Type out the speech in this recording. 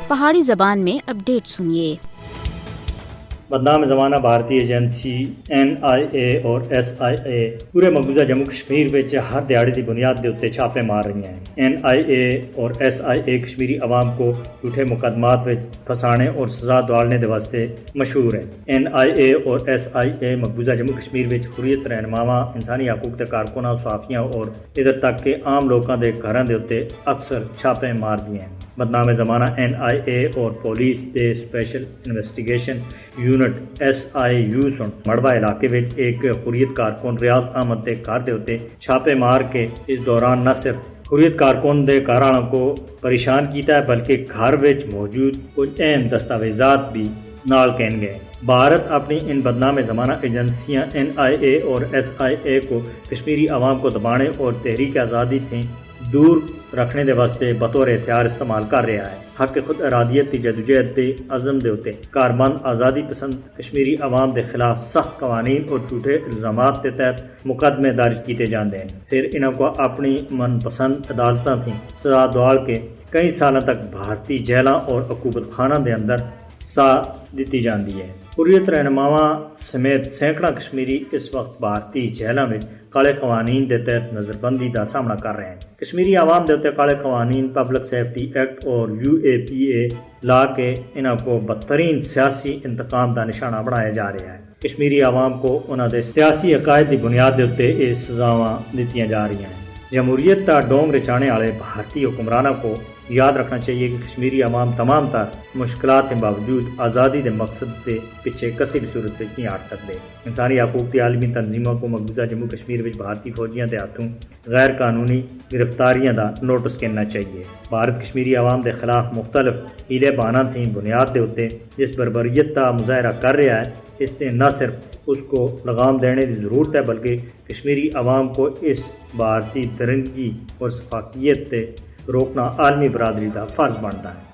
پہاڑی زبان میں اپڈیٹ سنیے۔ بدنام زمانہ بھارتی ایجنسی NIA اور SIA پورے مقبوضہ جموں کشمیر وچ ہر دیہڑی دی بنیاد دے اتنے چھاپے مار رہی ہیں۔ NIA اور SIA کشمیری عوام کو جھوٹے مقدمات وچ پھنسانے اور سزا دوالنے دے واسطے مشہور ہے۔ NIA اور SIA مقبوضہ جموں کشمیر وچ حریت رہنماواں، انسانی حقوق دے کارکناں، صحافیاں اور ادھر تک کہ عام لوکاں دے گھراں دے اتنے اکثر چھاپے مار دیے ہیں۔ بدنام زمانہ NIA اور پولیس دے اسپیشل انویسٹیگیشن یونٹ SIU سن مڑوا علاقے وچ ایک حریت کارکن ریاض احمد دے گھر دے اتنے چھاپے مار کے اس دوران نہ صرف حریت کارکن دے گھر والوں کو پریشان کیتا ہے بلکہ گھر وچ موجود کچھ اہم دستاویزات بھی نال کہن گئے۔ بھارت اپنی ان بدنام زمانہ ایجنسیاں NIA اور SIA کو کشمیری عوام کو دبانے اور تحریک آزادی تھیں دور رکھنے دے واسطے بطور ہتھیار استعمال کر رہا ہے۔ حق خود ارادیت کی جدوجہد دے عزم دے اتے کاربند آزادی پسند کشمیری عوام دے خلاف سخت قوانین اور جھوٹے الزامات کے تحت مقدمے درج کیتے جاندے ہیں۔ پھر انہوں کو اپنی من پسند عدالتاں تھیں سزا دوال کے کئی سالوں تک بھارتی جیلاں اور عقوبت خانہ دے اندر سا دیتی جاندی ہے۔ حریت رہنماواں سمیت سینکڑا کشمیری اس وقت بھارتی جیلاں میں کالے قوانین دے تحت نظر بندی کا سامنا کر رہے ہیں۔ کشمیری عوام دے کالے قوانین، پبلک سیفٹی ایکٹ اور UAPA لا کے انہوں کو بدترین سیاسی انتقام کا نشانہ بنایا جا رہا ہے۔ کشمیری عوام کو انہوں دے سیاسی عقائد کی بنیاد دے اتنے یہ سزاواں دتیاں جا رہی ہیں۔ جمہوریت کا ڈونگ رچانے والے بھارتی حکمرانوں کو یاد رکھنا چاہیے کہ کشمیری عوام تمام تر مشکلات کے باوجود آزادی کے مقصد کے پیچھے کسی بھی صورت نہیں ہٹ سکتے۔ انسانی حقوق کی عالمی تنظیموں کو مقبوضہ جموں کشمیر میں بھارتی فوجیاں کے ہاتھوں غیر قانونی گرفتاریاں کا نوٹس کرنا چاہیے۔ بھارت کشمیری عوام کے خلاف مختلف ہیلے بہانہ تھیں بنیاد کے اتنے جس بربریت کا مظاہرہ کر رہا ہے، اس نے نہ صرف اس کو لگام دینے کی ضرورت ہے بلکہ کشمیری عوام کو اس بھارتی درندگی اور سفاکیت سے روکنا عالمی برادری کا فرض بنتا ہے۔